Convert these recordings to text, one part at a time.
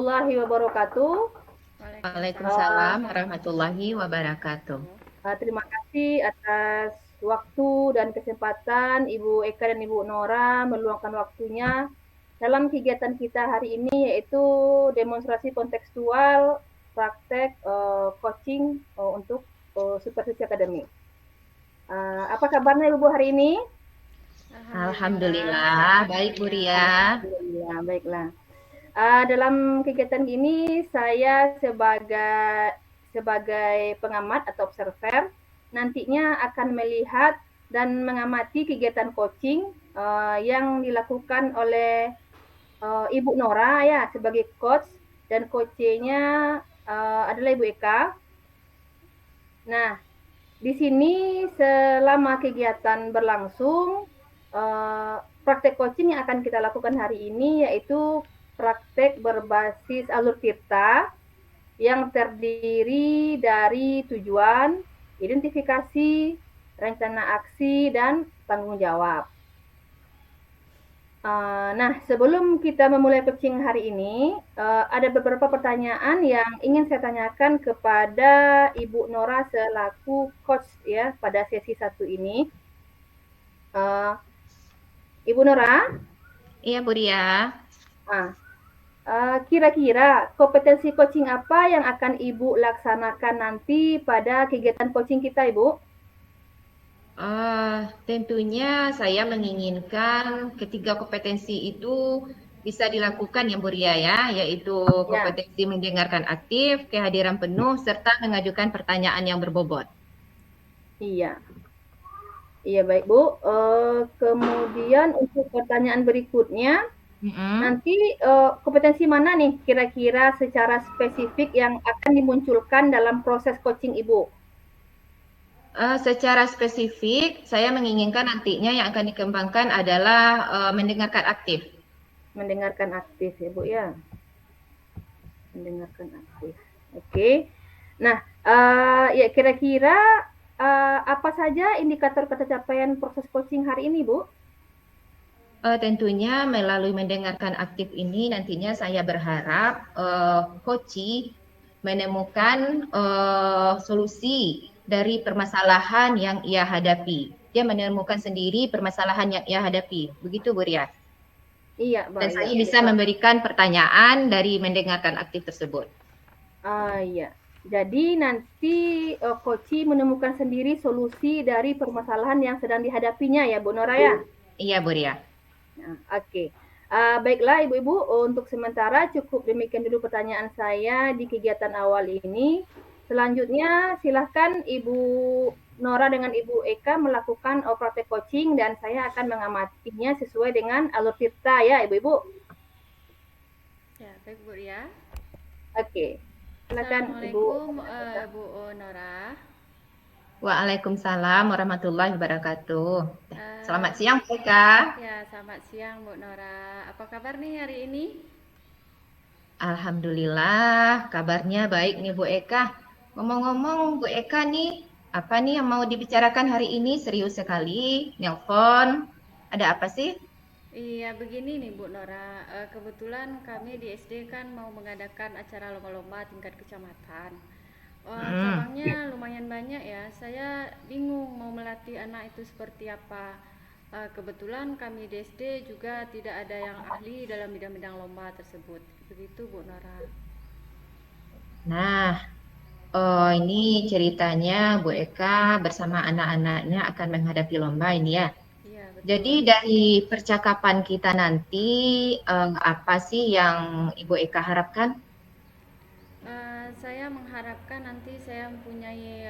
warahmatullahi wabarakatuh. Waalaikumsalam warahmatullahi wabarakatuh. Terima kasih atas waktu dan kesempatan Ibu Eka dan Ibu Nora meluangkan waktunya dalam kegiatan kita hari ini, yaitu demonstrasi kontekstual praktek coaching untuk supervisi akademik. Apa kabarnya Ibu hari ini? Alhamdulillah, baik Bu Ria. Alhamdulillah, baiklah. Dalam kegiatan ini saya sebagai pengamat atau observer nantinya akan melihat dan mengamati kegiatan coaching yang dilakukan oleh Ibu Nora ya sebagai coach, dan coachnya adalah Ibu Eka. Nah, di sini selama kegiatan berlangsung, praktek coaching yang akan kita lakukan hari ini yaitu praktek berbasis alur tirta yang terdiri dari tujuan, identifikasi, rencana aksi, dan tanggung jawab. Nah, sebelum kita memulai coaching hari ini, ada beberapa pertanyaan yang ingin saya tanyakan kepada Ibu Nora selaku coach ya pada sesi 1 ini. Ibu Nora? Iya Bu Ria. Kira-kira kompetensi coaching apa yang akan Ibu laksanakan nanti pada kegiatan coaching kita, Ibu? Tentunya saya menginginkan ketiga kompetensi itu bisa dilakukan ya Bu Ria ya, yaitu Ya, kompetensi mendengarkan aktif, kehadiran penuh, serta mengajukan pertanyaan yang berbobot. iya. Iya, baik, Bu. Kemudian untuk pertanyaan berikutnya, nanti kompetensi mana nih kira-kira secara spesifik yang akan dimunculkan dalam proses coaching Ibu? Secara spesifik, saya menginginkan nantinya yang akan dikembangkan adalah mendengarkan aktif. Mendengarkan aktif ya, Bu ya. Mendengarkan aktif. Oke. Nah, ya kira-kira apa saja indikator pencapaian proses coaching hari ini, Bu? Tentunya melalui mendengarkan aktif ini nantinya saya berharap coachee menemukan solusi dari permasalahan yang ia hadapi. Dia menemukan sendiri permasalahan yang ia hadapi. Begitu Bu Ria. Iya, Dan Mbak. saya Iya. bisa memberikan pertanyaan dari mendengarkan aktif tersebut. Iya. Jadi nanti coachee menemukan sendiri solusi dari permasalahan yang sedang dihadapinya ya, Bu Nora ya? Iya Bu Ria. Nah, oke. Baiklah Ibu-Ibu, untuk sementara cukup demikian dulu pertanyaan saya di kegiatan awal ini. Selanjutnya silahkan Ibu Nora dengan Ibu Eka melakukan praktek coaching dan saya akan mengamatinya sesuai dengan alur tirta ya Ibu-Ibu. Ya, baik Bu Ria. Oke. Silakan Ibu. Assalamualaikum Bu Nora. Waalaikumsalam warahmatullahi wabarakatuh. Selamat Eh, siang mereka. ya, selamat siang Bu Nora. Apa kabar nih hari ini? Alhamdulillah, kabarnya baik nih Bu Eka. Ngomong-ngomong Bu Eka nih, apa nih yang mau dibicarakan hari ini? Serius sekali, nelpon. Ada apa sih? Iya, begini nih Bu Nora. Kebetulan kami di SD kan mau mengadakan acara lomba-lomba tingkat kecamatan. Cabangnya lumayan banyak ya. Saya bingung mau melatih anak itu seperti apa. Kebetulan kami di SD juga tidak ada yang ahli dalam bidang-bidang lomba tersebut. Begitu Bu Nora. Nah, ini ceritanya Bu Eka bersama anak-anaknya akan menghadapi lomba ini ya. Iya, Jadi betul. dari percakapan kita nanti, apa sih yang Ibu Eka harapkan? Saya mengharapkan nanti saya mempunyai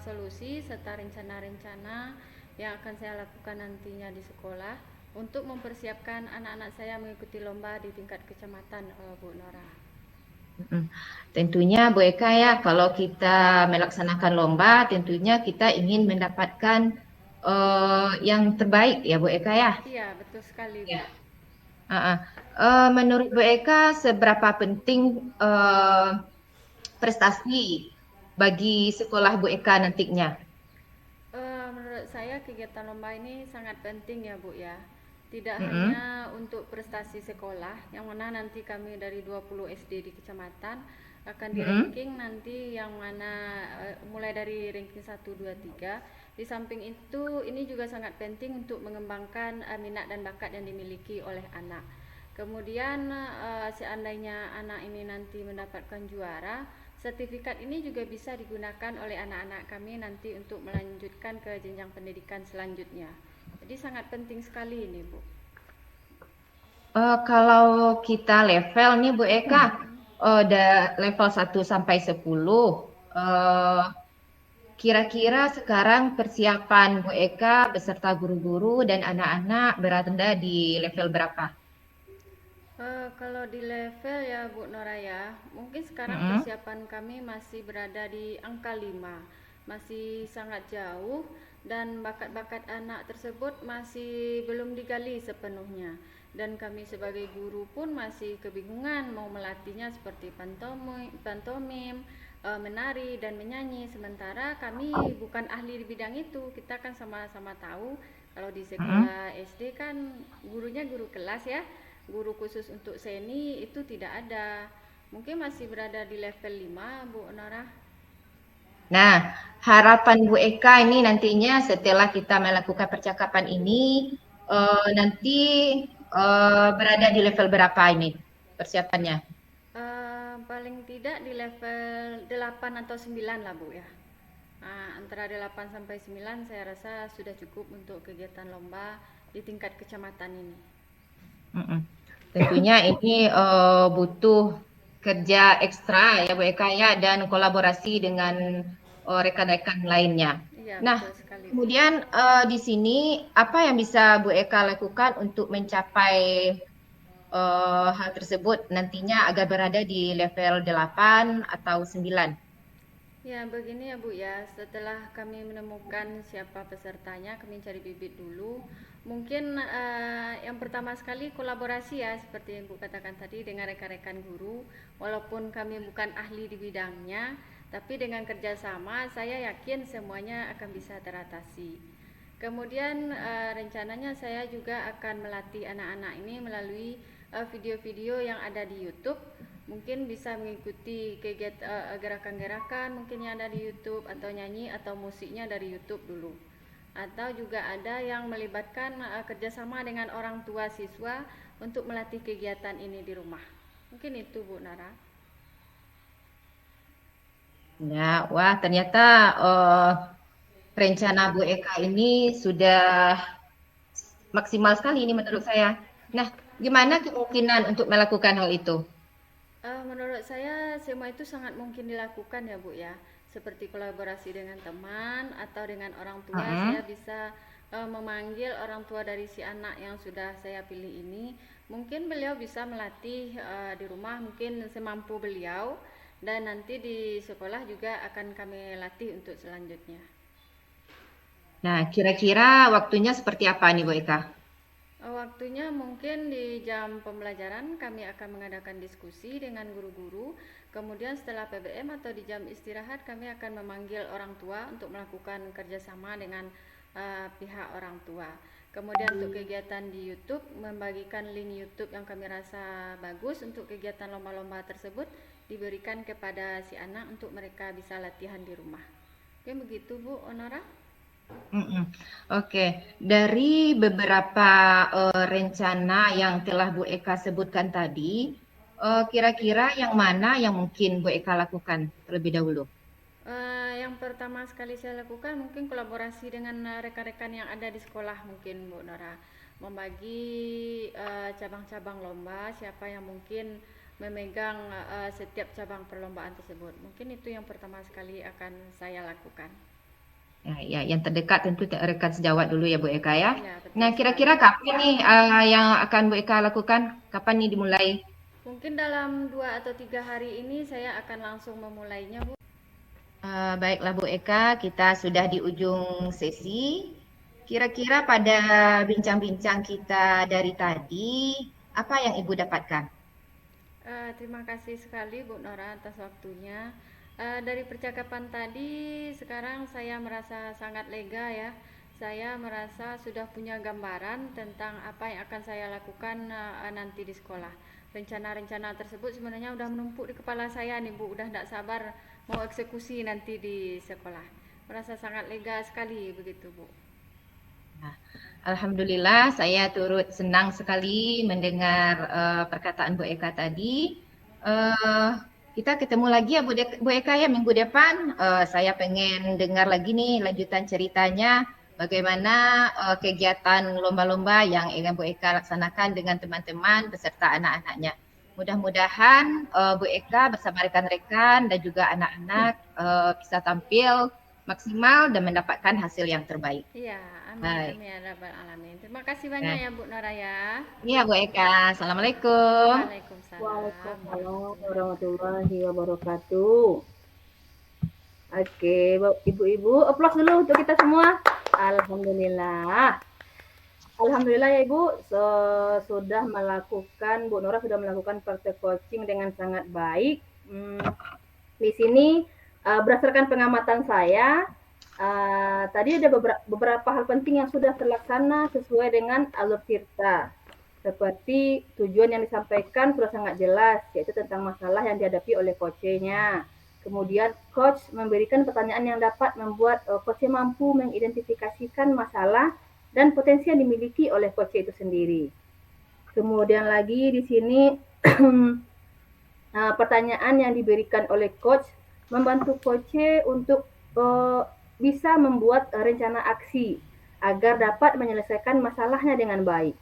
solusi serta rencana-rencana yang akan saya lakukan nantinya di sekolah untuk mempersiapkan anak-anak saya mengikuti lomba di tingkat kecamatan, Bu Nora. Tentunya Bu Eka ya, kalau kita melaksanakan lomba, tentunya kita ingin mendapatkan yang terbaik ya Bu Eka ya. Iya, betul sekali, Bu. Ya. Menurut Bu Eka, seberapa penting prestasi bagi sekolah Bu Eka nantinya? Menurut saya kegiatan lomba ini sangat penting ya, Bu ya. tidak Mm-mm. hanya untuk prestasi sekolah, yang mana nanti kami dari 20 SD di kecamatan akan di Mm-mm. ranking nanti yang mana mulai dari ranking 1, 2, 3. Di samping itu, ini juga sangat penting untuk mengembangkan minat dan bakat yang dimiliki oleh anak. Kemudian seandainya anak ini nanti mendapatkan juara, sertifikat ini juga bisa digunakan oleh anak-anak kami nanti untuk melanjutkan ke jenjang pendidikan selanjutnya. Jadi sangat penting sekali ini, Bu. Kalau kita level nih Bu Eka, level 1 sampai 10, kira-kira sekarang persiapan Bu Eka beserta guru-guru dan anak-anak berada di level berapa? Kalau di level ya Bu Noraya, mungkin sekarang Mm-mm. persiapan kami masih berada di angka 5, masih sangat jauh dan bakat-bakat anak tersebut masih belum digali sepenuhnya. Dan kami sebagai guru pun masih kebingungan mau melatihnya seperti pantomim, menari dan menyanyi. Sementara kami bukan ahli di bidang itu. Kita kan sama-sama tahu kalau di Mm-mm. sekolah SD kan gurunya guru kelas ya. Guru khusus untuk seni itu tidak ada. Mungkin masih berada di level 5, Bu Nora. Nah, harapan Bu Eka ini nantinya setelah kita melakukan percakapan ini, nanti berada di level berapa ini persiapannya? Paling tidak di level 8 atau 9 lah Bu ya. Antara 8 sampai 9 saya rasa sudah cukup untuk kegiatan lomba di tingkat kecamatan ini. Mm-mm. Tentunya ini butuh kerja ekstra ya Bu Eka ya, dan kolaborasi dengan rekan-rekan lainnya. Iya, Nah, betul sekali Bu. kemudian di sini apa yang bisa Bu Eka lakukan untuk mencapai hal tersebut nantinya agar berada di level 8 atau 9? Ya, begini ya Bu ya. Setelah kami menemukan siapa pesertanya, kami cari bibit dulu. Mungkin yang pertama sekali kolaborasi ya, seperti yang Bu katakan tadi dengan rekan-rekan guru. Walaupun kami bukan ahli di bidangnya, tapi dengan kerjasama saya yakin semuanya akan bisa teratasi. Kemudian rencananya saya juga akan melatih anak-anak ini melalui video-video yang ada di YouTube. Mungkin bisa mengikuti kegiatan gerakan-gerakan mungkin yang ada di YouTube, atau nyanyi atau musiknya dari YouTube dulu. Atau juga ada yang melibatkan kerjasama dengan orang tua siswa untuk melatih kegiatan ini di rumah. Mungkin itu Bu Nara. Ya, wah ternyata rencana Bu Eka ini sudah maksimal sekali ini menurut saya. Nah, gimana kemungkinan untuk melakukan hal itu? Menurut saya semua itu sangat mungkin dilakukan ya Bu ya. Seperti kolaborasi dengan teman atau dengan orang tua, saya Mm-mm. bisa memanggil orang tua dari si anak yang sudah saya pilih ini. Mungkin beliau bisa melatih di rumah mungkin semampu beliau, dan nanti di sekolah juga akan kami latih untuk selanjutnya. Nah, kira-kira waktunya seperti apa nih Bu Eka? Waktunya mungkin di jam pembelajaran kami akan mengadakan diskusi dengan guru-guru. Kemudian setelah PBM atau di jam istirahat kami akan memanggil orang tua untuk melakukan kerjasama dengan pihak orang tua. Kemudian untuk kegiatan di YouTube, membagikan link YouTube yang kami rasa bagus untuk kegiatan lomba-lomba tersebut diberikan kepada si anak untuk mereka bisa latihan di rumah. Oke, begitu Bu Onora. Mm-mm. Oke, dari beberapa rencana yang telah Bu Eka sebutkan tadi, kira-kira yang mana yang mungkin Bu Eka lakukan terlebih dahulu? Yang pertama sekali saya lakukan mungkin kolaborasi dengan rekan-rekan yang ada di sekolah mungkin Bu Nora, membagi cabang-cabang lomba, siapa yang mungkin memegang setiap cabang perlombaan tersebut. Mungkin itu yang pertama sekali akan saya lakukan. Ya, ya, yang terdekat tentu rekan sejawat dulu ya Bu Eka ya. Ya, betul Nah, sekali. kira-kira kapan nih yang akan Bu Eka lakukan? Kapan nih dimulai? Mungkin dalam 2 atau 3 hari ini saya akan langsung memulainya Bu. Baiklah Bu Eka, kita sudah di ujung sesi. Kira-kira pada bincang-bincang kita dari tadi, apa yang Ibu dapatkan? Terima kasih sekali Bu Nora atas waktunya. Dari percakapan tadi, sekarang saya merasa sangat lega ya. saya merasa sudah punya gambaran tentang apa yang akan saya lakukan nanti di sekolah. Rencana-rencana tersebut sebenarnya udah menumpuk di kepala saya nih Bu, udah tidak sabar mau eksekusi nanti di sekolah. Merasa sangat lega sekali begitu Bu. Nah, Alhamdulillah, saya turut senang sekali mendengar perkataan Bu Eka tadi. Kita ketemu lagi ya Bu Eka ya minggu depan. Saya pengen dengar lagi nih lanjutan ceritanya bagaimana kegiatan lomba-lomba yang ingin Bu Eka laksanakan dengan teman-teman beserta anak-anaknya. Mudah-mudahan Bu Eka bersama rekan-rekan dan juga anak-anak bisa tampil maksimal dan mendapatkan hasil yang terbaik. Iya, amin, Baik. amin ya rabbal alamin. Terima kasih banyak ya Bu Nora ya. Iya Bu Eka, Assalamualaikum. Waalaikumsalam. Waalaikumsalam warahmatullahi wabarakatuh. Oke, ibu-ibu, aplaus dulu untuk kita semua. Alhamdulillah. Alhamdulillah ya Ibu, sudah melakukan, Bu Nora sudah melakukan praktek coaching dengan sangat baik. Di sini berdasarkan pengamatan saya, tadi ada beberapa hal penting yang sudah terlaksana sesuai dengan alur Tirta. Seperti tujuan yang disampaikan sudah sangat jelas, yaitu tentang masalah yang dihadapi oleh coachnya. Kemudian coach memberikan pertanyaan yang dapat membuat coach mampu mengidentifikasikan masalah dan potensi yang dimiliki oleh coach itu sendiri. Kemudian lagi di sini pertanyaan yang diberikan oleh coach membantu coach untuk bisa membuat rencana aksi agar dapat menyelesaikan masalahnya dengan baik.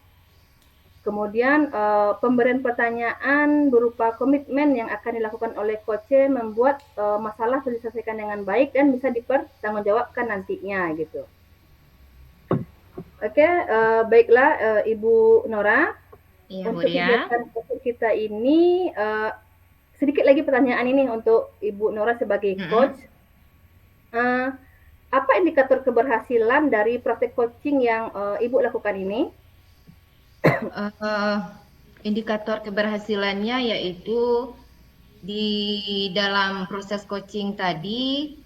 Kemudian pemberian pertanyaan berupa komitmen yang akan dilakukan oleh coach membuat masalah diselesaikan dengan baik dan bisa dipertanggungjawabkan nantinya gitu. Oke, baiklah Ibu Nora. Iya, untuk Bu Ria. kegiatan coaching kita ini sedikit lagi pertanyaan ini untuk Ibu Nora sebagai coach. Apa indikator keberhasilan dari praktek coaching yang Ibu lakukan ini? Indikator keberhasilannya yaitu di dalam proses coaching tadi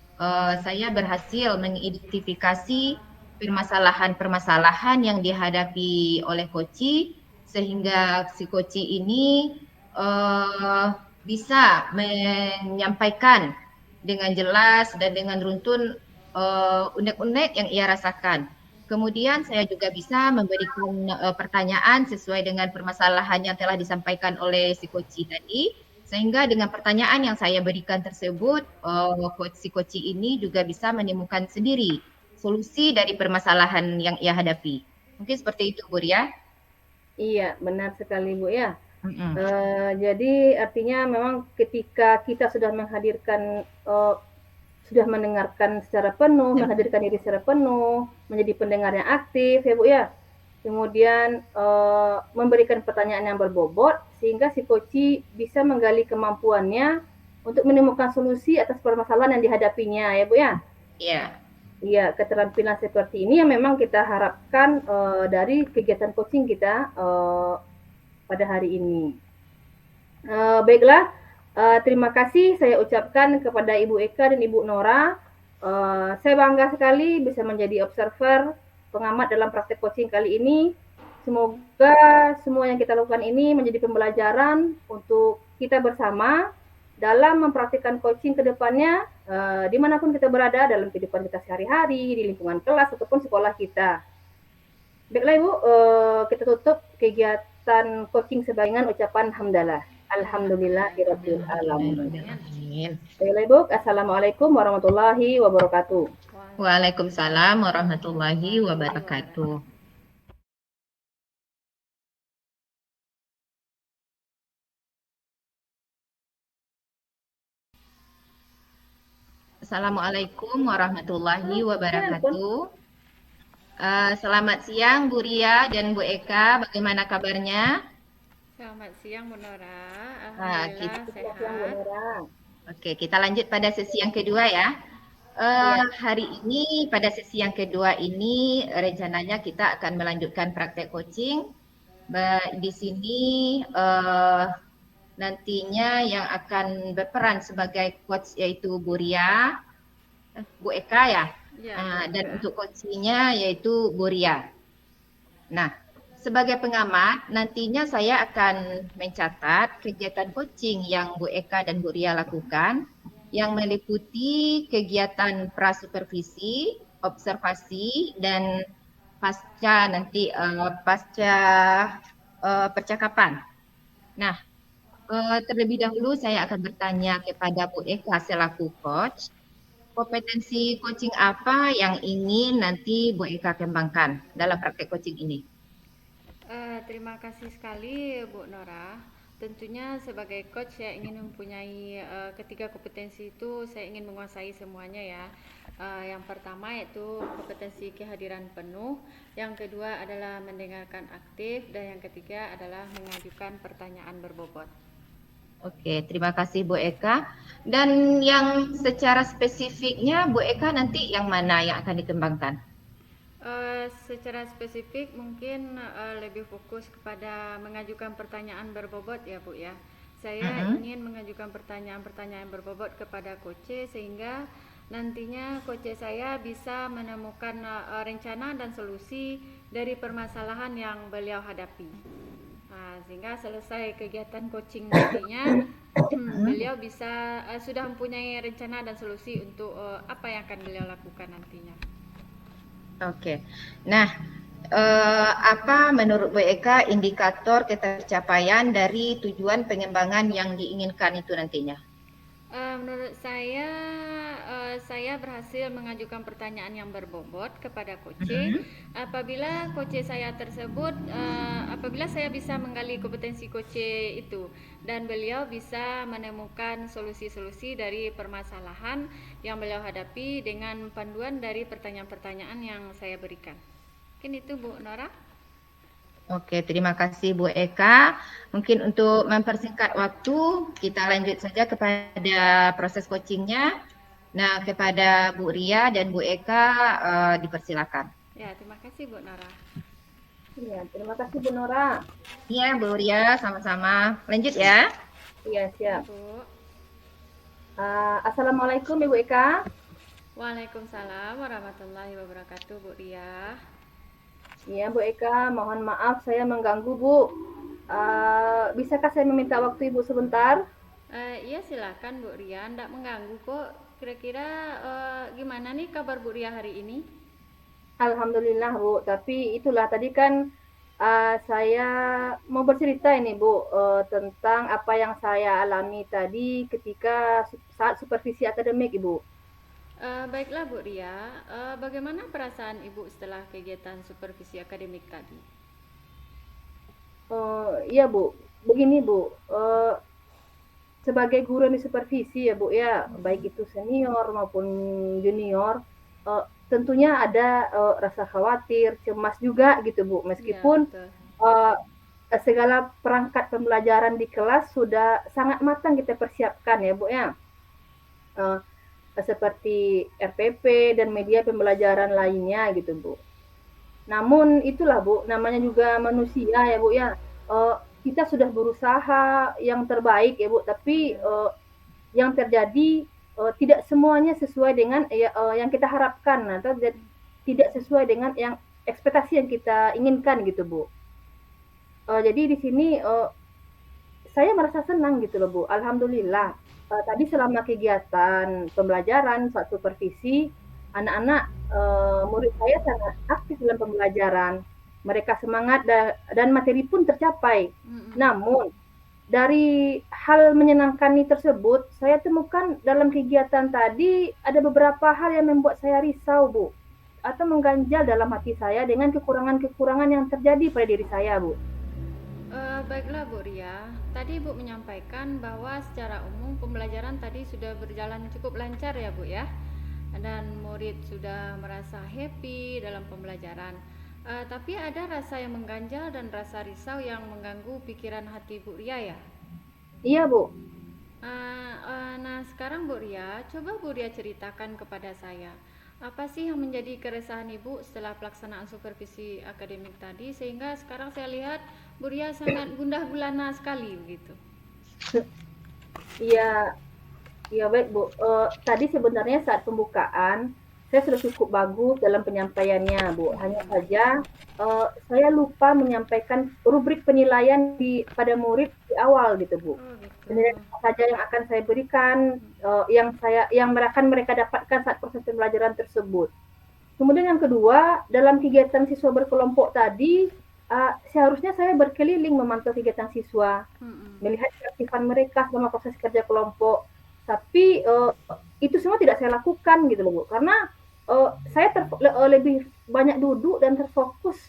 saya berhasil mengidentifikasi permasalahan-permasalahan yang dihadapi oleh coach sehingga si coach ini bisa menyampaikan dengan jelas dan dengan runtun unek-unek yang ia rasakan. Kemudian saya juga bisa memberikan pertanyaan sesuai dengan permasalahan yang telah disampaikan oleh si coach tadi, sehingga dengan pertanyaan yang saya berikan tersebut, si coach ini juga bisa menemukan sendiri solusi dari permasalahan yang ia hadapi. Mungkin seperti itu, Bu Ria. Iya, benar sekali Bu ya. Jadi artinya memang ketika kita sudah menghadirkan sudah mendengarkan secara penuh, menghadirkan diri secara penuh, menjadi pendengar yang aktif ya Bu ya. Kemudian memberikan pertanyaan yang berbobot sehingga si coach bisa menggali kemampuannya untuk menemukan solusi atas permasalahan yang dihadapinya ya Bu ya. Iya. Iya, keterampilan seperti ini yang memang kita harapkan dari kegiatan coaching kita pada hari ini. Baiklah, terima kasih saya ucapkan kepada Ibu Eka dan Ibu Nora. Saya bangga sekali bisa menjadi observer, pengamat dalam praktek coaching kali ini. Semoga semua yang kita lakukan ini menjadi pembelajaran untuk kita bersama dalam mempraktikkan coaching ke depannya, dimanapun kita berada dalam kehidupan kita sehari-hari, di lingkungan kelas ataupun sekolah kita. Baiklah Ibu, kita tutup kegiatan coaching sebagai ucapan hamdalah. Alhamdulillahirabbil alamin. Baiklah Ibu, assalamualaikum warahmatullahi wabarakatuh. Waalaikumsalam warahmatullahi wabarakatuh. Assalamualaikum warahmatullahi wabarakatuh. Selamat siang Bu Ria dan Bu Eka, bagaimana kabarnya? Selamat siang Bu Nora. Kita Sehat. Oke, kita lanjut pada sesi yang kedua ya. Hari ini pada sesi yang kedua ini rencananya kita akan melanjutkan praktek coaching. Di sini nantinya yang akan berperan sebagai coach yaitu Bu Ria, Bu Eka ya. Ya, Dan betul. untuk coachingnya yaitu Bu Ria. Nah, sebagai pengamat, nantinya saya akan mencatat kegiatan coaching yang Bu Eka dan Bu Ria lakukan yang meliputi kegiatan prasupervisi, observasi, dan pasca percakapan. Nah, terlebih dahulu saya akan bertanya kepada Bu Eka selaku coach, kompetensi coaching apa yang ingin nanti Bu Eka kembangkan dalam praktek coaching ini? Terima kasih sekali Bu Nora. Tentunya sebagai coach saya ingin mempunyai ketiga kompetensi itu, saya ingin menguasai semuanya ya. Yang pertama yaitu kompetensi kehadiran penuh, yang kedua adalah mendengarkan aktif, dan yang ketiga adalah mengajukan pertanyaan berbobot. Oke, terima kasih Bu Eka. Dan yang secara spesifiknya Bu Eka nanti yang mana yang akan dikembangkan? Secara spesifik mungkin lebih fokus kepada mengajukan pertanyaan berbobot ya Bu ya. Saya Mm-mm. ingin mengajukan pertanyaan-pertanyaan berbobot kepada coach sehingga nantinya coach saya bisa menemukan rencana dan solusi dari permasalahan yang beliau hadapi. Sehingga selesai kegiatan coaching nantinya beliau bisa sudah mempunyai rencana dan solusi untuk apa yang akan beliau lakukan nantinya. Oke. Nah, apa menurut Bu Eka indikator ketercapaian dari tujuan pengembangan yang diinginkan itu nantinya? Menurut saya berhasil mengajukan pertanyaan yang berbobot kepada coach. Mm-mm. Apabila saya bisa menggali kompetensi coach itu, dan beliau bisa menemukan solusi-solusi dari permasalahan yang beliau hadapi dengan panduan dari pertanyaan-pertanyaan yang saya berikan. Mungkin itu Bu Nora. Oke, terima kasih Bu Eka. Mungkin untuk mempersingkat waktu, kita lanjut saja kepada proses coachingnya. Nah, kepada Bu Ria dan Bu Eka dipersilakan. Ya, terima kasih Bu Nora. Iya, terima kasih Bu Nora. Iya, Bu Ria, sama-sama. Lanjut ya. Iya, Ya, siap. Bu. Assalamualaikum Ibu Eka. Waalaikumsalam warahmatullahi wabarakatuh, Bu Ria. Iya, Bu Eka, mohon maaf saya mengganggu, Bu. Bisakah saya meminta waktu Ibu sebentar? Iya silakan Bu Ria, ndak mengganggu kok. Kira-kira gimana nih kabar Bu Ria hari ini? Alhamdulillah, Bu. Tapi itulah tadi kan saya mau bercerita ini, Bu, tentang apa yang saya alami tadi ketika saat supervisi akademik, Ibu. Baiklah Bu Ria, bagaimana perasaan Ibu setelah kegiatan supervisi akademik tadi? Iya, Bu. Begini, Bu. Sebagai guru yang disupervisi ya Bu ya, baik itu senior maupun junior, tentunya ada rasa khawatir, cemas juga gitu Bu, Iya meskipun betul. uh, segala perangkat pembelajaran di kelas sudah sangat matang kita persiapkan ya Bu ya, uh, seperti RPP dan media pembelajaran lainnya gitu Bu. Namun itulah Bu, namanya juga manusia ya Bu ya, kita sudah berusaha yang terbaik ya Bu, tapi Iya. yang terjadi tidak semuanya sesuai dengan yang kita harapkan atau tidak sesuai dengan yang ekspektasi yang kita inginkan gitu Bu. Jadi di sini saya merasa senang gitu loh Bu. Alhamdulillah. Tadi selama kegiatan pembelajaran saat supervisi, anak-anak murid saya sangat aktif dalam pembelajaran. Mereka semangat dan materi pun tercapai. Mm-mm. Namun dari hal menyenangkan tersebut, saya temukan dalam kegiatan tadi ada beberapa hal yang membuat saya risau, Bu, atau mengganjal dalam hati saya dengan kekurangan-kekurangan yang terjadi pada diri saya, Bu. Baiklah Bu Ria, tadi Ibu menyampaikan bahwa secara umum pembelajaran tadi sudah berjalan cukup lancar ya Bu ya, dan murid sudah merasa happy dalam pembelajaran. Tapi ada rasa yang mengganjal dan rasa risau yang mengganggu pikiran hati Bu Ria ya. Iya, Bu. Nah sekarang Bu Ria, coba Bu Ria ceritakan kepada saya, apa sih yang menjadi keresahan Ibu setelah pelaksanaan supervisi akademik tadi, sehingga sekarang saya lihat Bu Ria sangat gundah gulana sekali begitu. Iya, iya baik, Bu. Tadi sebenarnya saat pembukaan, saya sudah cukup bagus dalam penyampaiannya, Bu. Hanya saja saya lupa menyampaikan rubrik penilaian pada murid di awal gitu, Bu. Oh gitu. Penilaian apa saja yang akan saya berikan, yang akan mereka dapatkan saat proses pembelajaran tersebut. Kemudian yang kedua, dalam kegiatan siswa berkelompok tadi, seharusnya saya berkeliling memantau kegiatan siswa, melihat keaktifan mereka selama proses kerja kelompok. Tapi itu semua tidak saya lakukan gitu loh, Bu. Karena saya lebih banyak duduk dan terfokus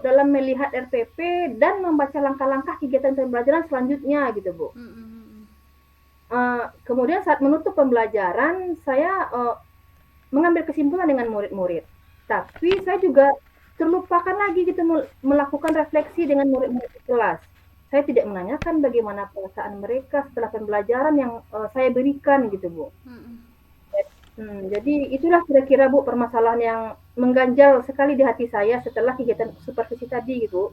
dalam melihat RPP dan membaca langkah-langkah kegiatan pembelajaran selanjutnya gitu, Bu. Kemudian saat menutup pembelajaran, saya mengambil kesimpulan dengan murid-murid. Tapi saya juga terlupakan lagi gitu melakukan refleksi dengan murid-murid di kelas. Saya tidak menanyakan bagaimana perasaan mereka setelah pembelajaran yang saya berikan gitu, Bu. Jadi itulah kira-kira, Bu, permasalahan yang mengganjal sekali di hati saya setelah kegiatan supervisi tadi gitu.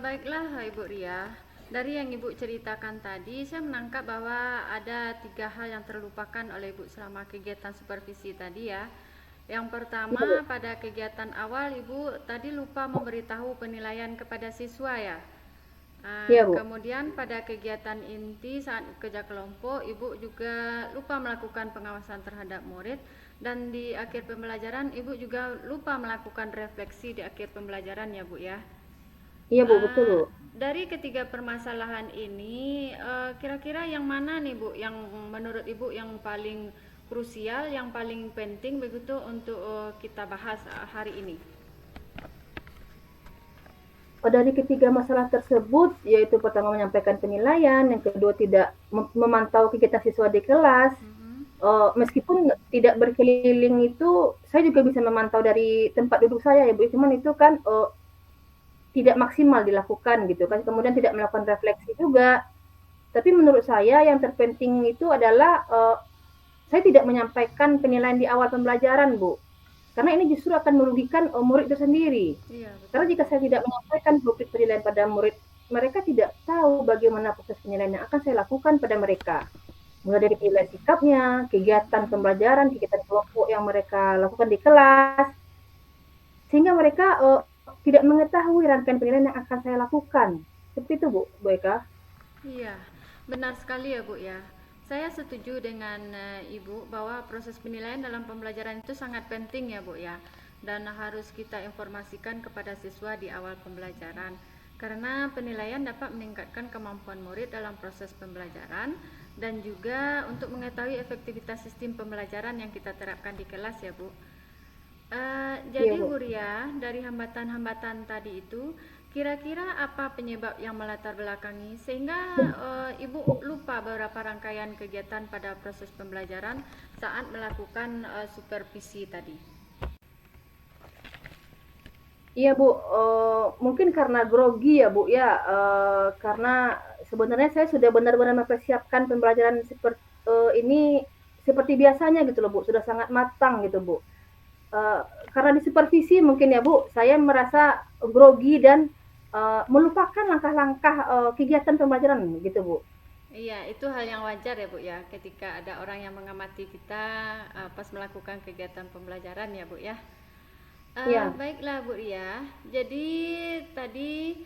Baiklah Ibu Ria, dari yang Ibu ceritakan tadi saya menangkap bahwa ada 3 hal yang terlupakan oleh Ibu selama kegiatan supervisi tadi ya. Yang pertama, pada kegiatan awal Ibu tadi lupa memberitahu penilaian kepada siswa ya. Iya, Bu. Kemudian pada kegiatan inti saat kerja kelompok Ibu juga lupa melakukan pengawasan terhadap murid, dan di akhir pembelajaran Ibu juga lupa melakukan refleksi di akhir pembelajaran ya Bu ya. Iya, Bu, betul, Bu. Dari ketiga permasalahan ini kira-kira yang mana nih Bu yang menurut Ibu yang paling krusial, yang paling penting begitu untuk kita bahas hari ini? Dari ketiga masalah tersebut, yaitu pertama menyampaikan penilaian, yang kedua tidak memantau kegiatan siswa di kelas. Meskipun tidak berkeliling itu, saya juga bisa memantau dari tempat duduk saya ya, Bu. Cuman itu kan tidak maksimal dilakukan gitu kan. Kemudian tidak melakukan refleksi juga. Tapi menurut saya yang terpenting itu adalah saya tidak menyampaikan penilaian di awal pembelajaran, Bu. Karena ini justru akan merugikan murid itu sendiri. Iya, Karena jika saya tidak menyampaikan rubrik penilaian pada murid, mereka tidak tahu bagaimana proses penilaian yang akan saya lakukan pada mereka. Mulai dari penilaian sikapnya, kegiatan pembelajaran, kegiatan kelompok yang mereka lakukan di kelas, sehingga mereka tidak mengetahui rangkaian penilaian yang akan saya lakukan. Seperti itu, Bu Eka. Iya, benar sekali ya Bu ya. Saya setuju dengan Ibu bahwa proses penilaian dalam pembelajaran itu sangat penting ya Bu ya, dan harus kita informasikan kepada siswa di awal pembelajaran, karena penilaian dapat meningkatkan kemampuan murid dalam proses pembelajaran dan juga untuk mengetahui efektivitas sistem pembelajaran yang kita terapkan di kelas ya Bu. Jadi Bu Ria, dari hambatan-hambatan tadi itu, kira-kira apa penyebab yang melatar belakangi sehingga Ibu lupa beberapa rangkaian kegiatan pada proses pembelajaran saat melakukan supervisi tadi? Iya, Bu, mungkin karena grogi ya, Bu ya, karena sebenarnya saya sudah benar-benar mempersiapkan pembelajaran ini seperti biasanya gitu loh, Bu, sudah sangat matang gitu, Bu. Karena di supervisi mungkin ya, Bu, saya merasa grogi dan melupakan langkah-langkah kegiatan pembelajaran gitu, Bu. Iya, itu hal yang wajar ya Bu ya, ketika ada orang yang mengamati kita pas melakukan kegiatan pembelajaran ya Bu ya. Iya. Baiklah Bu Ria, jadi tadi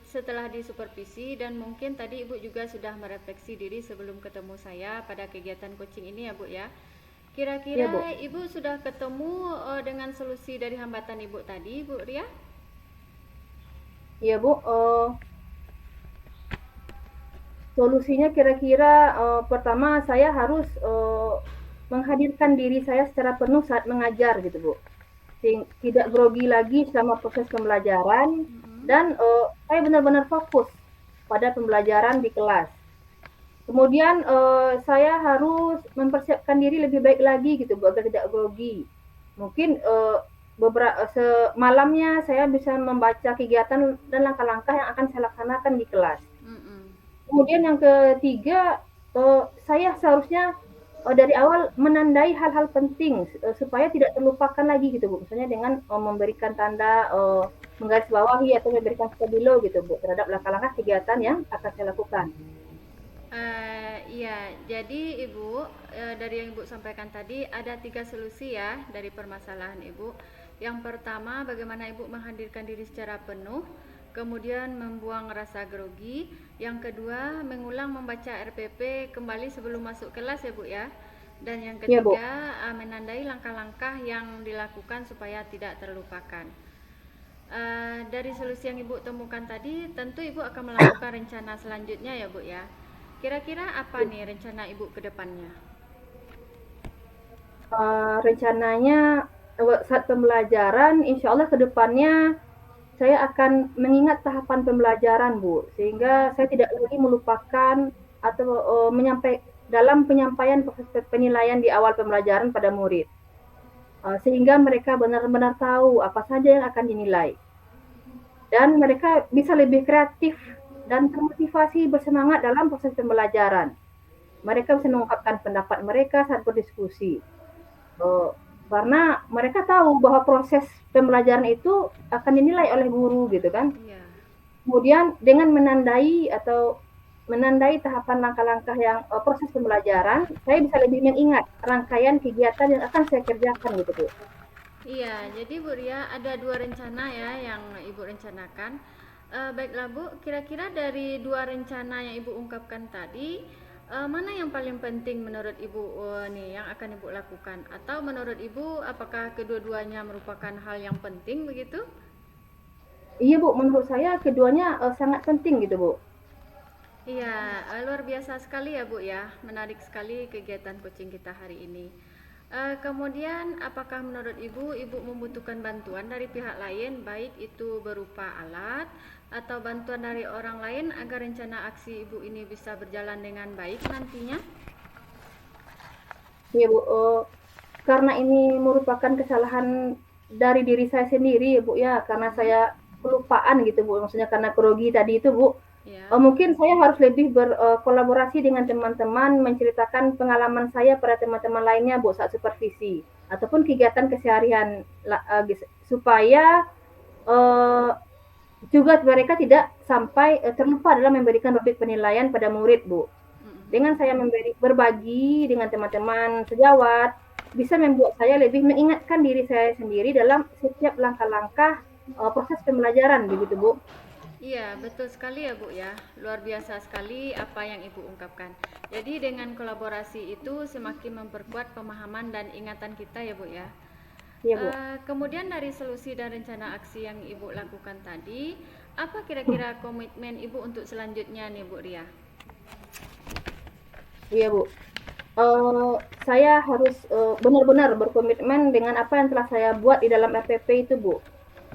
setelah disupervisi dan mungkin tadi Ibu juga sudah merefleksi diri sebelum ketemu saya pada kegiatan coaching ini ya Bu ya. Kira-kira Iya, Bu. Ibu sudah ketemu dengan solusi dari hambatan Ibu tadi Bu Ria? Iya, Bu, solusinya kira-kira pertama saya harus menghadirkan diri saya secara penuh saat mengajar gitu, Bu. Tidak grogi lagi selama proses pembelajaran dan saya benar-benar fokus pada pembelajaran di kelas. Kemudian saya harus mempersiapkan diri lebih baik lagi gitu, Bu, agar tidak grogi. Mungkin malamnya saya bisa membaca kegiatan dan langkah-langkah yang akan saya laksanakan di kelas. Kemudian yang ketiga, saya seharusnya dari awal menandai hal-hal penting supaya tidak terlupakan lagi gitu, Bu. Misalnya dengan memberikan tanda menggarisbawahi atau memberikan stabilo gitu, Bu, terhadap langkah-langkah kegiatan yang akan saya lakukan. Iya, jadi Ibu, dari yang Ibu sampaikan tadi ada 3 solusi ya dari permasalahan Ibu. Yang pertama, bagaimana Ibu menghadirkan diri secara penuh, kemudian membuang rasa grogi. Yang kedua, mengulang membaca RPP kembali sebelum masuk kelas ya Bu ya. Dan yang Iya, Bu. ketiga, menandai langkah-langkah yang dilakukan supaya tidak terlupakan. Dari solusi yang Ibu temukan tadi, tentu Ibu akan melakukan rencana selanjutnya ya Bu ya. Kira-kira apa nih rencana Ibu ke depannya? Rencananya saat pembelajaran, insya Allah ke depannya saya akan mengingat tahapan pembelajaran, Bu, sehingga saya tidak lagi melupakan atau dalam penyampaian proses penilaian di awal pembelajaran pada murid. Sehingga mereka benar-benar tahu apa saja yang akan dinilai. Dan mereka bisa lebih kreatif dan termotivasi bersemangat dalam proses pembelajaran. Mereka bisa mengungkapkan pendapat mereka saat berdiskusi. Karena mereka tahu bahwa proses pembelajaran itu akan dinilai oleh guru gitu kan. Iya. Kemudian dengan menandai tahapan langkah-langkah yang proses pembelajaran, saya bisa lebih mengingat rangkaian kegiatan yang akan saya kerjakan gitu Bu. Iya, jadi Bu Ria ada 2 rencana ya yang Ibu rencanakan. Baiklah Bu, kira-kira dari 2 rencana yang Ibu ungkapkan tadi, mana yang paling penting menurut Ibu nih yang akan Ibu lakukan? Atau menurut Ibu apakah kedua-duanya merupakan hal yang penting begitu? Iya Bu, menurut saya keduanya sangat penting gitu Bu. Iya, luar biasa sekali ya Bu ya, menarik sekali kegiatan coaching kita hari ini. Kemudian apakah menurut Ibu, Ibu membutuhkan bantuan dari pihak lain, baik itu berupa alat atau bantuan dari orang lain agar rencana aksi Ibu ini bisa berjalan dengan baik nantinya? Iya Bu, karena ini merupakan kesalahan dari diri saya sendiri ya Bu ya, karena saya kelupaan gitu Bu, maksudnya karena grogi tadi itu Bu. Ya, Mungkin saya harus lebih berkolaborasi dengan teman-teman, menceritakan pengalaman saya pada teman-teman lainnya Bu saat supervisi ataupun kegiatan keseharian supaya uh, juga mereka tidak sampai terlupa dalam memberikan rubrik penilaian pada murid Bu. Dengan saya berbagi dengan teman-teman sejawat, bisa membuat saya lebih mengingatkan diri saya sendiri dalam setiap langkah-langkah proses pembelajaran begitu Bu. iya, betul sekali ya Bu ya. Luar biasa sekali apa yang Ibu ungkapkan. Jadi dengan kolaborasi itu semakin memperkuat pemahaman dan ingatan kita ya Bu ya. Iya Bu. Kemudian dari solusi dan rencana aksi yang Ibu lakukan tadi, apa kira-kira komitmen Ibu untuk selanjutnya nih Bu Ria? Iya Bu. Saya harus benar-benar berkomitmen dengan apa yang telah saya buat di dalam RPP itu Bu.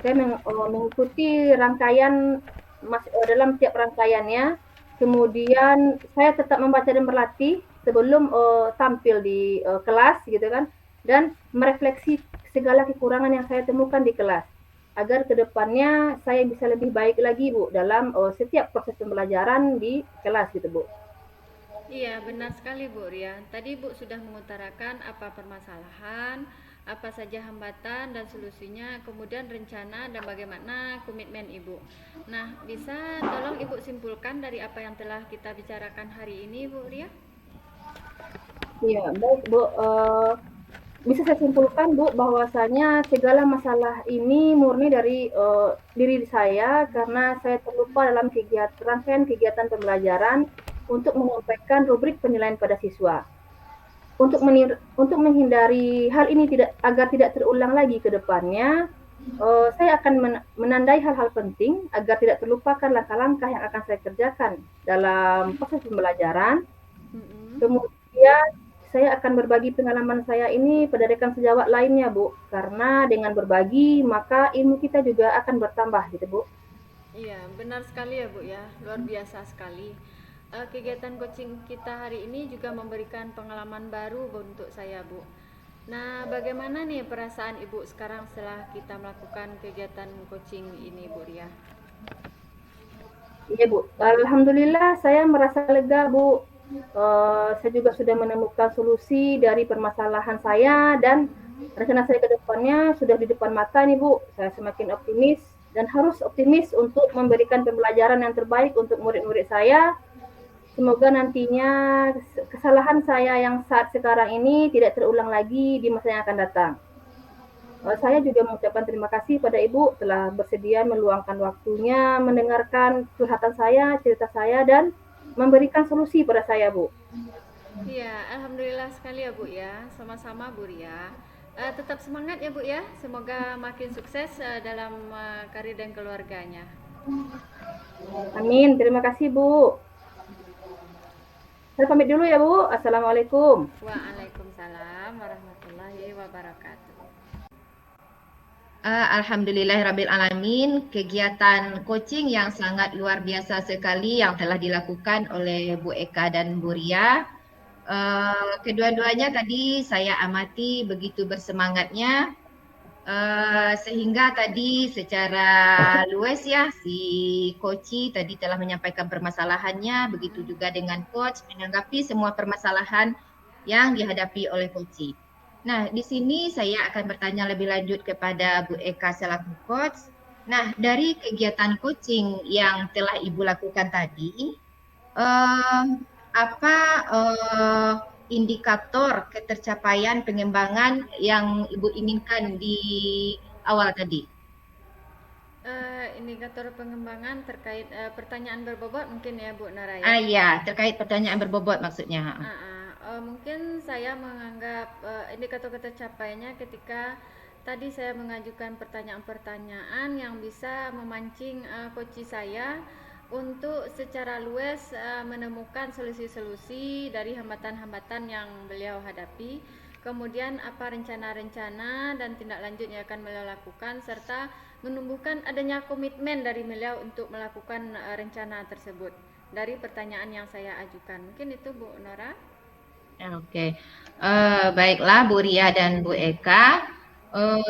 Saya mengikuti rangkaian dalam tiap rangkaiannya. Kemudian saya tetap membaca dan berlatih sebelum tampil di kelas gitu kan, dan merefleksi segala kekurangan yang saya temukan di kelas agar kedepannya saya bisa lebih baik lagi Bu dalam setiap proses pembelajaran di kelas gitu Bu. Iya, benar sekali Bu Ria. Tadi Bu sudah mengutarakan apa permasalahan, apa saja hambatan dan solusinya, kemudian rencana dan bagaimana komitmen Ibu. Nah, bisa tolong Ibu simpulkan dari apa yang telah kita bicarakan hari ini Bu Ria? Iya, baik Bu. Bisa saya simpulkan Bu bahwasanya segala masalah ini murni dari diri saya karena saya terlupa dalam rangkaian kegiatan pembelajaran untuk menyampaikan rubrik penilaian pada siswa. Untuk menghindari hal ini agar tidak terulang lagi ke depannya, saya akan menandai hal-hal penting agar tidak terlupakan langkah-langkah yang akan saya kerjakan dalam proses pembelajaran. Kemudian saya akan berbagi pengalaman saya ini pada rekan sejawat lainnya, Bu. Karena dengan berbagi, maka ilmu kita juga akan bertambah gitu, Bu. Iya, benar sekali ya Bu ya, luar biasa sekali. Kegiatan coaching kita hari ini juga memberikan pengalaman baru untuk saya Bu. Nah, bagaimana nih perasaan Ibu sekarang setelah kita melakukan kegiatan coaching ini Bu Ria? Iya Bu, alhamdulillah saya merasa lega Bu. Saya juga sudah menemukan solusi dari permasalahan saya dan rencana saya ke depannya sudah di depan mata nih Bu. Saya semakin optimis dan harus optimis untuk memberikan pembelajaran yang terbaik untuk murid-murid saya Semoga nantinya kesalahan saya yang saat sekarang ini tidak terulang lagi di masa yang akan datang. Saya juga mengucapkan terima kasih pada Ibu telah bersedia meluangkan waktunya mendengarkan curhatan saya, cerita saya, dan memberikan solusi pada saya, Bu. Iya, alhamdulillah sekali ya Bu ya. Sama-sama Bu Ria. Tetap semangat ya Bu ya. Semoga makin sukses dalam karir dan keluarganya. Amin. Terima kasih, Bu. Saya pamit dulu ya, Bu. Assalamualaikum. Waalaikumsalam warahmatullahi wabarakatuh. Alhamdulillahirabbil alamin, kegiatan coaching yang sangat luar biasa sekali yang telah dilakukan oleh Bu Eka dan Bu Ria. Kedua-duanya tadi saya amati begitu bersemangatnya, sehingga tadi secara luas ya si coach tadi telah menyampaikan permasalahannya, begitu juga dengan coach menanggapi semua permasalahan yang dihadapi oleh coach. Nah, di sini saya akan bertanya lebih lanjut kepada Bu Eka selaku coach. Nah, dari kegiatan coaching yang telah Ibu lakukan tadi, apa indikator ketercapaian pengembangan yang Ibu inginkan di awal tadi? Indikator pengembangan terkait pertanyaan berbobot mungkin ya Bu Nara ya. Ya, terkait pertanyaan berbobot maksudnya. Mungkin saya menganggap indikator ketercapaiannya ketika tadi saya mengajukan pertanyaan-pertanyaan yang bisa memancing coach saya untuk secara luas menemukan solusi-solusi dari hambatan-hambatan yang beliau hadapi. Kemudian apa rencana-rencana dan tindak lanjut yang akan beliau lakukan, serta menumbuhkan adanya komitmen dari beliau untuk melakukan rencana tersebut dari pertanyaan yang saya ajukan. Mungkin itu Bu Nora. Oke. Baiklah Bu Ria dan Bu Eka.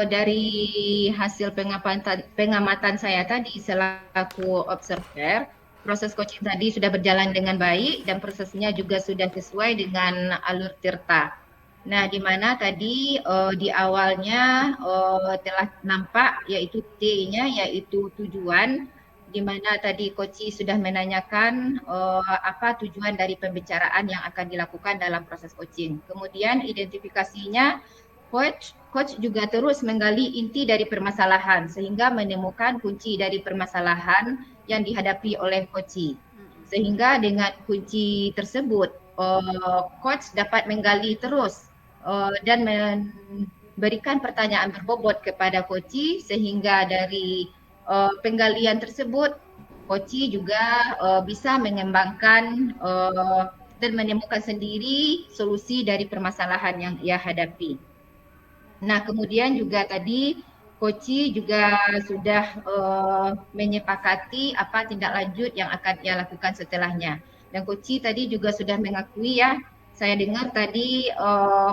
Dari hasil pengamatan saya tadi selaku observer, proses coaching tadi sudah berjalan dengan baik dan prosesnya juga sudah sesuai dengan alur tirta. Nah, di mana tadi di awalnya telah nampak yaitu T-nya yaitu tujuan, di mana tadi Koci sudah menanyakan apa tujuan dari pembicaraan yang akan dilakukan dalam proses coaching. Kemudian identifikasinya coach juga terus menggali inti dari permasalahan sehingga menemukan kunci dari permasalahan yang dihadapi oleh coach. Sehingga dengan kunci tersebut coach dapat menggali terus dan memberikan pertanyaan berbobot kepada coach sehingga dari penggalian tersebut coach juga bisa mengembangkan dan menemukan sendiri solusi dari permasalahan yang ia hadapi. Nah, kemudian juga tadi Koci juga sudah menyepakati apa tindak lanjut yang akan ia lakukan setelahnya. Dan Koci tadi juga sudah mengakui ya, saya dengar tadi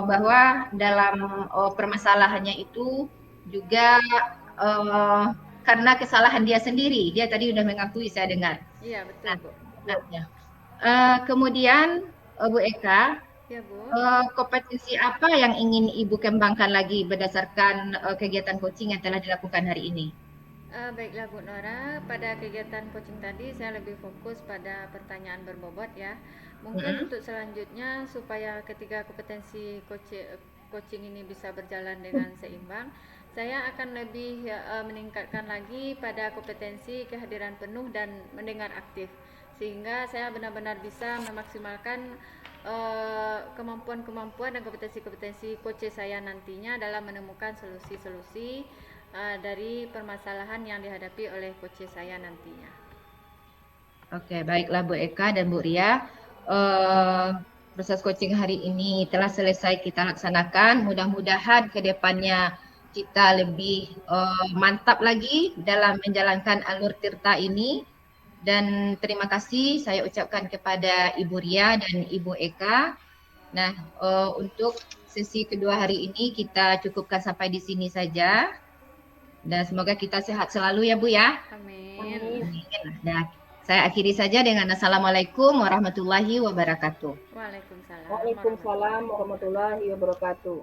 bahwa dalam permasalahannya itu juga karena kesalahan dia sendiri. Dia tadi sudah mengakui, saya dengar. Iya, betul Bu. Kemudian Bu Eka, ya, Bu. Kompetensi apa yang ingin Ibu kembangkan lagi berdasarkan kegiatan coaching yang telah dilakukan hari ini? Baiklah Bu Nora, pada kegiatan coaching tadi saya lebih fokus pada pertanyaan berbobot ya. Mungkin untuk selanjutnya supaya ketiga kompetensi coaching ini bisa berjalan dengan seimbang, saya akan lebih meningkatkan lagi pada kompetensi kehadiran penuh dan mendengar aktif, sehingga saya benar-benar bisa memaksimalkan kemampuan-kemampuan dan kompetensi-kompetensi coach saya nantinya dalam menemukan solusi-solusi dari permasalahan yang dihadapi oleh coach saya nantinya. Oke, baiklah Bu Eka dan Bu Ria. Proses coaching hari ini telah selesai kita laksanakan. Mudah-mudahan ke depannya kita lebih mantap lagi dalam menjalankan alur tirta ini. Dan terima kasih saya ucapkan kepada Ibu Ria dan Ibu Eka. Nah, untuk sesi kedua hari ini kita cukupkan sampai di sini saja. Dan semoga kita sehat selalu ya Bu ya. Amin. Nah, saya akhiri saja dengan Assalamualaikum warahmatullahi wabarakatuh. Waalaikumsalam warahmatullahi wabarakatuh.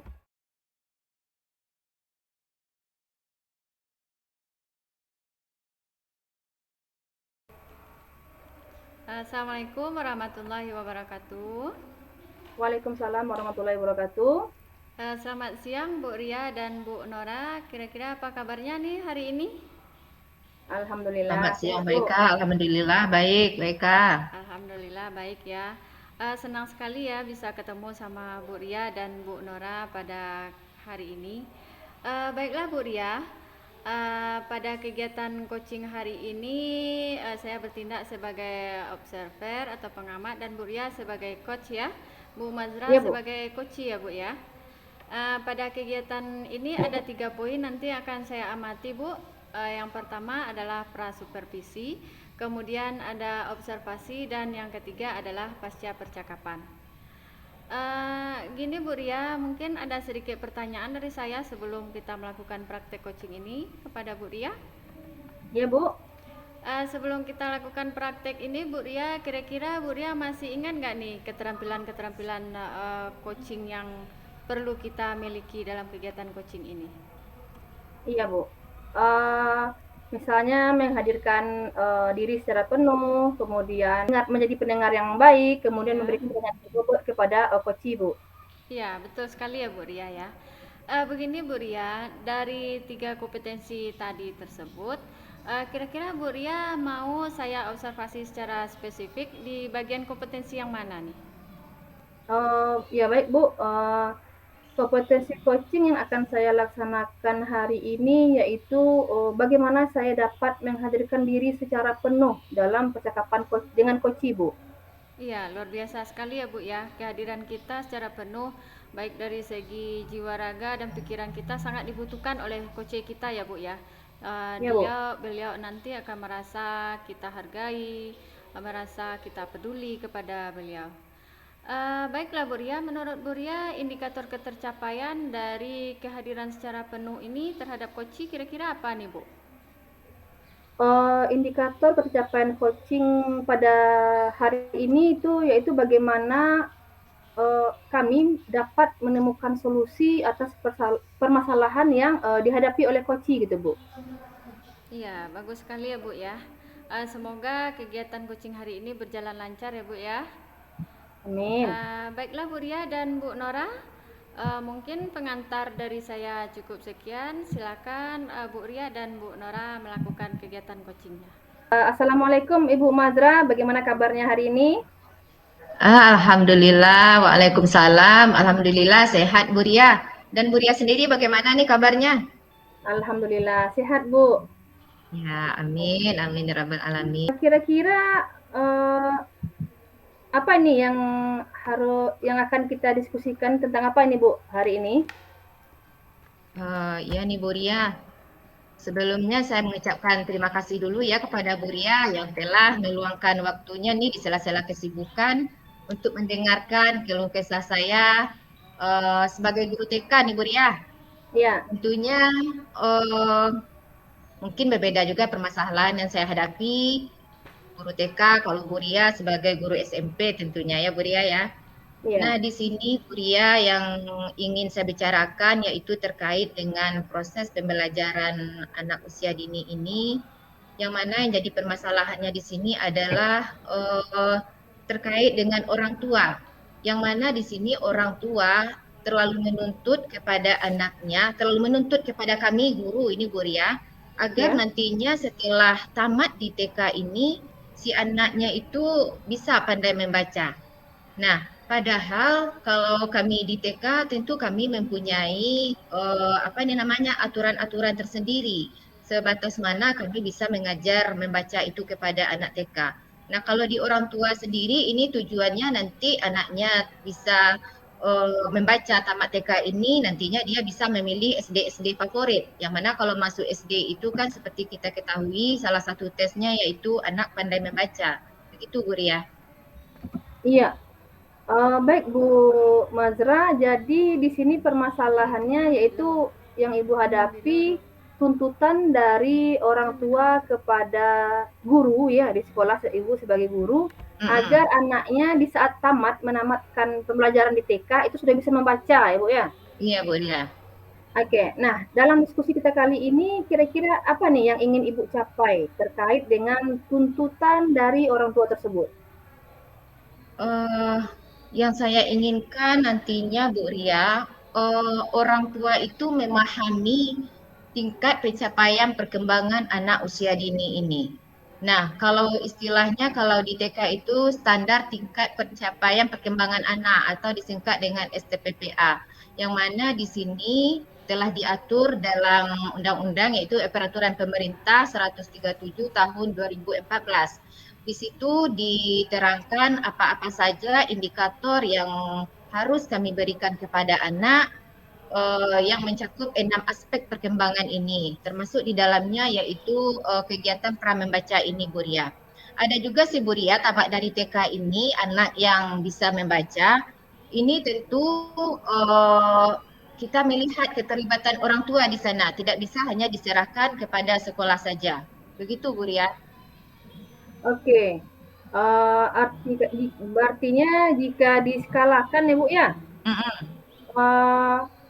Assalamualaikum warahmatullahi wabarakatuh. Waalaikumsalam warahmatullahi wabarakatuh. Selamat siang Bu Ria dan Bu Nora. Kira-kira apa kabarnya nih hari ini? Alhamdulillah. Selamat siang, sehat, Bu. baik Kak. Alhamdulillah, baik, baik Kak. Alhamdulillah baik ya. Senang sekali ya bisa ketemu sama Bu Ria dan Bu Nora pada hari ini. Baiklah Bu Ria, pada kegiatan coaching hari ini saya bertindak sebagai observer atau pengamat dan Bu Ria sebagai coach ya. Bu Mazra Iya, Bu. sebagai coach ya Bu ya. Pada kegiatan ini ada 3 poin nanti akan saya amati Bu. Yang pertama adalah prasupervisi, kemudian ada observasi, dan yang ketiga adalah pasca percakapan. Gini Bu Ria, mungkin ada sedikit pertanyaan dari saya sebelum kita melakukan praktek coaching ini kepada Bu Ria. Iya, Bu. Sebelum kita lakukan praktek ini Bu Ria, kira-kira Bu Ria masih ingat nggak nih keterampilan-keterampilan coaching yang perlu kita miliki dalam kegiatan coaching ini? Iya, Bu. Misalnya menghadirkan diri secara penuh, kemudian menjadi pendengar yang baik, kemudian Ya. memberikan pertanyaan tersebut kepada coach, Bu. Iya, betul sekali ya Bu Ria ya. Begini Bu Ria, dari 3 kompetensi tadi tersebut, kira-kira Bu Ria mau saya observasi secara spesifik di bagian kompetensi yang mana nih? Ya baik, Bu. Kompetensi coaching yang akan saya laksanakan hari ini yaitu bagaimana saya dapat menghadirkan diri secara penuh dalam percakapan dengan coach, Bu. Iya, luar biasa sekali ya Bu ya. Kehadiran kita secara penuh baik dari segi jiwa raga dan pikiran kita sangat dibutuhkan oleh coach kita ya Bu ya. Ya, Bu. Beliau nanti akan merasa kita hargai, merasa kita peduli kepada beliau. Baiklah Bu Ria, menurut Bu Ria indikator ketercapaian dari kehadiran secara penuh ini terhadap coach kira-kira apa nih Bu? Indikator pencapaian coaching pada hari ini itu yaitu bagaimana kami dapat menemukan solusi atas permasalahan yang dihadapi oleh coach gitu, Bu. Iya, bagus sekali ya Bu ya. Semoga kegiatan coaching hari ini berjalan lancar ya Bu ya. Amin. Baiklah Bu Ria dan Bu Nora, mungkin pengantar dari saya cukup sekian. Silakan Bu Ria dan Bu Nora melakukan kegiatan coachingnya. Assalamualaikum Ibu Mazra, bagaimana kabarnya hari ini? Alhamdulillah, waalaikumsalam. Alhamdulillah, sehat Bu Ria. Dan Bu Ria sendiri bagaimana nih kabarnya? Alhamdulillah, sehat Bu. Ya, amin, amin ya rabbal alamin. Kira-kira apa nih yang akan kita diskusikan tentang apa ini Bu hari ini? Ya nih Bu Ria. Sebelumnya saya mengucapkan terima kasih dulu ya kepada Bu Ria yang telah meluangkan waktunya nih di sela-sela kesibukan untuk mendengarkan keluh kesah saya sebagai guru TK nih Bu Ria. Ya. Tentunya mungkin berbeda juga permasalahan yang saya hadapi guru TK kalau Bu Ria sebagai guru SMP tentunya ya Bu Ria ya. Ya. Nah, di sini Bu Ria yang ingin saya bicarakan yaitu terkait dengan proses pembelajaran anak usia dini ini, yang mana yang jadi permasalahannya di sini adalah terkait dengan orang tua, yang mana di sini orang tua terlalu menuntut kepada anaknya, terlalu menuntut kepada kami guru ini Bu Ria, agar nantinya setelah tamat di TK ini si anaknya itu bisa pandai membaca. Nah, padahal kalau kami di TK tentu kami mempunyai aturan-aturan tersendiri sebatas mana kami bisa mengajar membaca itu kepada anak TK. Nah, kalau di orang tua sendiri ini tujuannya nanti anaknya bisa membaca tamat TK ini nantinya dia bisa memilih SD favorit. Yang mana kalau masuk SD itu kan seperti kita ketahui salah satu tesnya yaitu anak pandai membaca. Begitu Bu Ria. Iya. Baik Bu Mazra, jadi di sini permasalahannya yaitu yang Ibu hadapi tuntutan dari orang tua kepada guru ya di sekolah Ibu sebagai guru agar anaknya di saat menamatkan pembelajaran di TK itu sudah bisa membaca ya Bu ya? Iya Bu Ria. Oke, nah dalam diskusi kita kali ini kira-kira apa nih yang ingin Ibu capai terkait dengan tuntutan dari orang tua tersebut? Eh, yang saya inginkan nantinya Bu Ria, orang tua itu memahami tingkat pencapaian perkembangan anak usia dini ini. Nah, kalau istilahnya kalau di TK itu standar tingkat pencapaian perkembangan anak atau disingkat dengan STPPA, yang mana di sini telah diatur dalam undang-undang yaitu Peraturan Pemerintah 137 tahun 2014. Di situ diterangkan apa-apa saja indikator yang harus kami berikan kepada anak yang mencakup 6 aspek perkembangan ini, termasuk di dalamnya yaitu kegiatan pramembaca ini, Bu Ria. Ada juga si Bu Ria, tamak dari TK ini, anak yang bisa membaca, ini tentu kita melihat keterlibatan orang tua di sana, tidak bisa hanya diserahkan kepada sekolah saja. Begitu, Bu Ria. Oke. Artinya jika diskalakan ya Bu ya,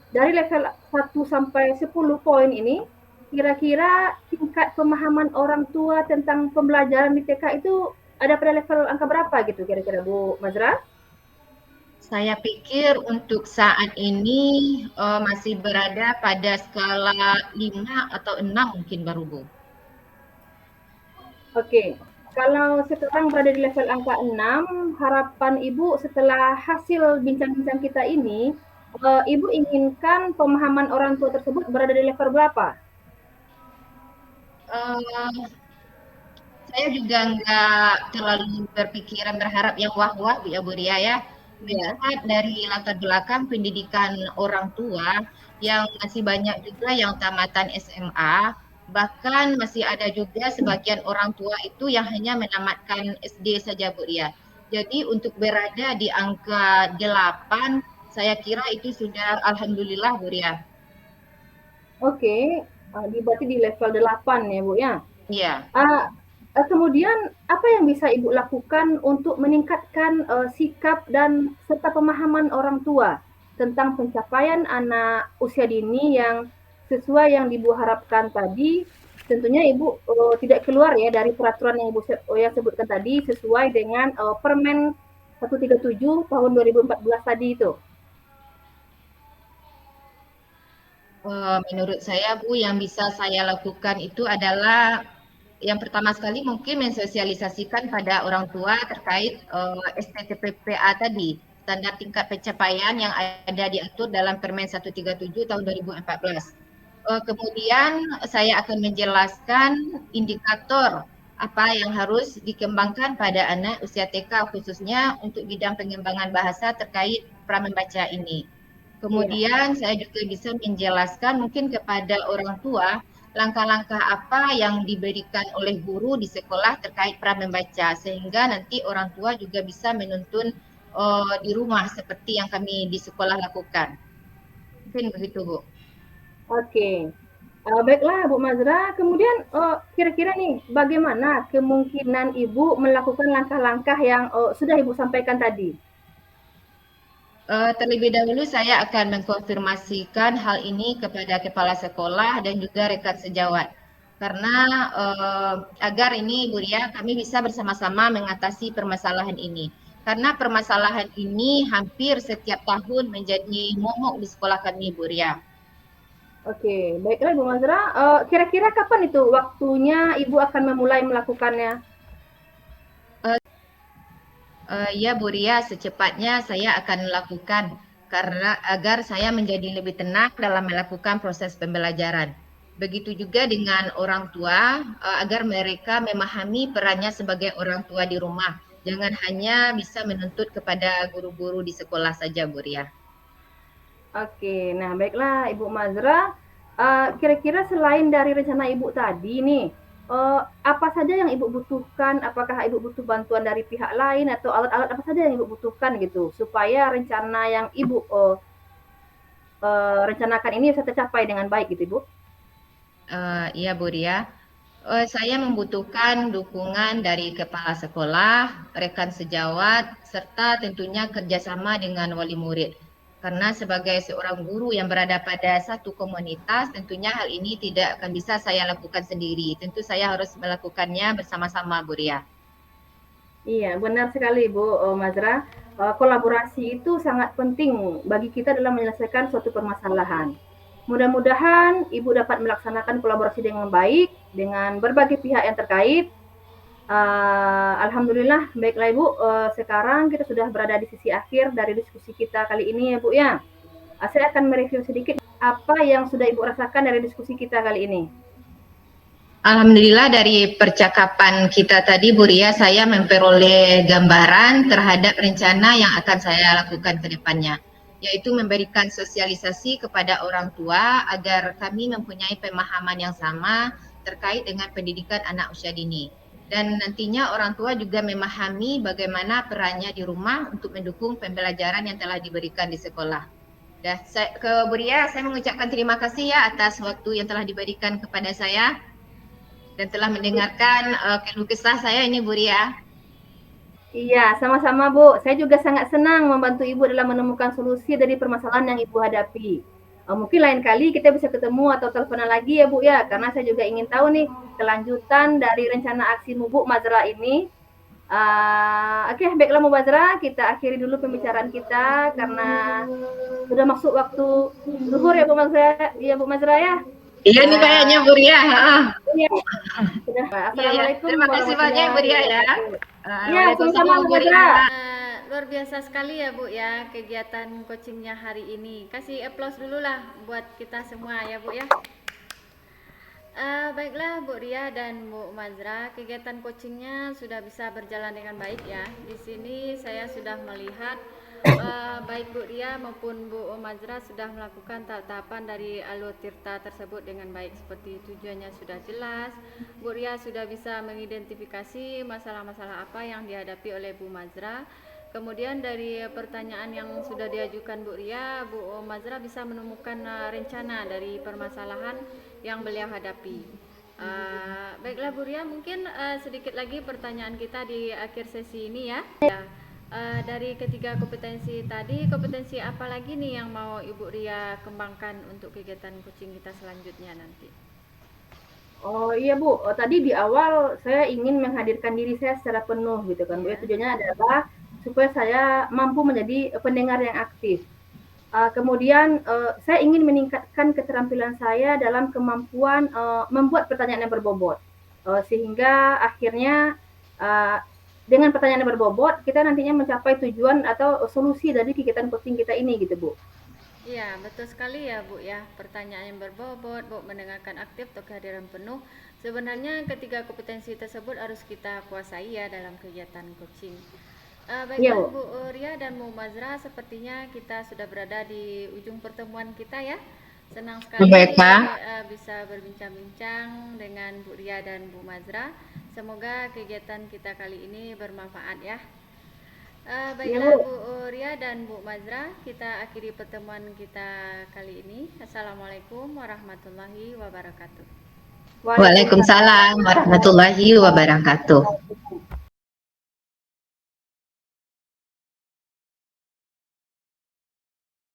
dari level 1 sampai 10 poin ini, kira-kira tingkat pemahaman orang tua tentang pembelajaran di TK itu ada pada level angka berapa gitu kira-kira Bu Mazra? Saya pikir untuk saat ini masih berada pada skala 5 atau 6 mungkin baru, Bu. Oke. Kalau sekarang berada di level angka 6, harapan Ibu setelah hasil bincang-bincang kita ini, Ibu inginkan pemahaman orang tua tersebut berada di level berapa? Uh, saya juga nggak terlalu berpikiran berharap yang wah-wah Bu ya, Bu Ria ya. Ya. Melihat dari latar belakang pendidikan orang tua yang masih banyak juga yang tamatan SMA, bahkan masih ada juga sebagian orang tua itu yang hanya menamatkan SD saja Bu Ria. Jadi untuk berada di angka 8, saya kira itu sudah alhamdulillah Bu Ria. Oke, berarti di level 8 ya Bu ya. Iya. Kemudian apa yang bisa Ibu lakukan untuk meningkatkan sikap dan serta pemahaman orang tua tentang pencapaian anak usia dini yang sesuai yang Ibu harapkan tadi? Tentunya Ibu tidak keluar ya dari peraturan yang Ibu ya sebutkan tadi sesuai dengan Permen 137 tahun 2014 tadi itu. Menurut saya Bu, yang bisa saya lakukan itu adalah yang pertama sekali mungkin mensosialisasikan pada orang tua terkait STTPPA tadi, standar tingkat pencapaian yang ada diatur dalam Permen 137 tahun 2014. Kemudian saya akan menjelaskan indikator apa yang harus dikembangkan pada anak usia TK khususnya untuk bidang pengembangan bahasa terkait pramembaca ini. Iya. Kemudian saya juga bisa menjelaskan mungkin kepada orang tua langkah-langkah apa yang diberikan oleh guru di sekolah terkait pramembaca sehingga nanti orang tua juga bisa menuntun di rumah seperti yang kami di sekolah lakukan. Mungkin begitu, Bu. Oke. Baiklah Bu Mazra, kemudian kira-kira nih bagaimana kemungkinan Ibu melakukan langkah-langkah yang sudah Ibu sampaikan tadi? Terlebih dahulu saya akan mengkonfirmasikan hal ini kepada kepala sekolah dan juga rekan sejawat. Karena agar ini Bu Ria, kami bisa bersama-sama mengatasi permasalahan ini. Karena permasalahan ini hampir setiap tahun menjadi momok di sekolah kami Bu Ria. Oke, baiklah Bu Mazra, kira-kira kapan itu waktunya Ibu akan memulai melakukannya? Ya Bu Ria, secepatnya saya akan lakukan karena agar saya menjadi lebih tenang dalam melakukan proses pembelajaran. Begitu juga dengan orang tua agar mereka memahami perannya sebagai orang tua di rumah. Jangan hanya bisa menuntut kepada guru-guru di sekolah saja, Bu Ria. Oke, nah baiklah Ibu Mazra, kira-kira selain dari rencana Ibu tadi nih, apa saja yang Ibu butuhkan? Apakah Ibu butuh bantuan dari pihak lain atau alat-alat apa saja yang Ibu butuhkan gitu, supaya rencana yang Ibu rencanakan ini bisa tercapai dengan baik gitu Ibu? Iya Bu Ria. Saya membutuhkan dukungan dari kepala sekolah, rekan sejawat, serta tentunya kerjasama dengan wali murid. Karena sebagai seorang guru yang berada pada satu komunitas, tentunya hal ini tidak akan bisa saya lakukan sendiri. Tentu saya harus melakukannya bersama-sama, Bu Ria. Iya, benar sekali Bu Mazra. Kolaborasi itu sangat penting bagi kita dalam menyelesaikan suatu permasalahan. Mudah-mudahan Ibu dapat melaksanakan kolaborasi dengan baik dengan berbagai pihak yang terkait. Alhamdulillah, baiklah Ibu. Sekarang kita sudah berada di sisi akhir dari diskusi kita kali ini ya Bu ya. Saya akan mereview sedikit apa yang sudah Ibu rasakan dari diskusi kita kali ini. Alhamdulillah dari percakapan kita tadi Bu Ria, saya memperoleh gambaran terhadap rencana yang akan saya lakukan ke depannya, yaitu memberikan sosialisasi kepada orang tua agar kami mempunyai pemahaman yang sama terkait dengan pendidikan anak usia dini. Dan nantinya orang tua juga memahami bagaimana perannya di rumah untuk mendukung pembelajaran yang telah diberikan di sekolah. Ke Bu Ria, saya mengucapkan terima kasih ya atas waktu yang telah diberikan kepada saya dan telah mendengarkan keluh kesah saya ini Bu Ria. Iya, sama-sama Bu. Saya juga sangat senang membantu Ibu dalam menemukan solusi dari permasalahan yang Ibu hadapi. Mungkin lain kali kita bisa ketemu atau teleponan lagi ya Bu ya, karena saya juga ingin tahu nih kelanjutan dari rencana aksi Bu Mazra ini. Oke, baiklah Bu Mazra, kita akhiri dulu pembicaraan kita karena sudah masuk waktu zuhur ya Bu Mazra, ya Bu Mazra ya. Iya nih kayaknya Bu Ria. Iya. Sudah. Assalamualaikum. Terima kasih banyak Bu Ria ya. Iya, sama-sama Bu Mazra. Luar biasa sekali ya Bu ya kegiatan coachingnya hari ini. Kasih aplaus dulu lah buat kita semua ya Bu ya. Baiklah Bu Ria dan Bu Mazra, kegiatan coachingnya sudah bisa berjalan dengan baik ya. Di sini saya sudah melihat baik Bu Ria maupun Bu Mazra sudah melakukan tahapan dari Alur Tirta tersebut dengan baik, seperti tujuannya sudah jelas. Bu Ria sudah bisa mengidentifikasi masalah-masalah apa yang dihadapi oleh Bu Mazra. Kemudian dari pertanyaan yang sudah diajukan Bu Ria, Bu Mazra bisa menemukan rencana dari permasalahan yang beliau hadapi. Baiklah Bu Ria, mungkin sedikit lagi pertanyaan kita di akhir sesi ini ya. Dari ketiga kompetensi tadi, kompetensi apa lagi nih yang mau Ibu Ria kembangkan untuk kegiatan coaching kita selanjutnya nanti? Oh iya Bu, tadi di awal saya ingin menghadirkan diri saya secara penuh gitu kan Bu. Tujuannya adalah supaya saya mampu menjadi pendengar yang aktif. Kemudian saya ingin meningkatkan keterampilan saya dalam kemampuan membuat pertanyaan yang berbobot. Sehingga akhirnya dengan pertanyaan yang berbobot, kita nantinya mencapai tujuan atau solusi dari kegiatan coaching kita ini gitu Bu. Iya, betul sekali ya Bu ya. Pertanyaan yang berbobot, Bu, mendengarkan aktif atau kehadiran penuh. Sebenarnya ketiga kompetensi tersebut harus kita kuasai ya dalam kegiatan coaching. Baiklah Bu Ria dan Bu Mazra, sepertinya kita sudah berada di ujung pertemuan kita ya. Senang sekali bisa berbincang-bincang dengan Bu Ria dan Bu Mazra. Semoga kegiatan kita kali ini bermanfaat ya. Baiklah Bu Ria dan Bu Mazra, kita akhiri pertemuan kita kali ini. Assalamualaikum warahmatullahi wabarakatuh. Waalaikumsalam warahmatullahi wabarakatuh.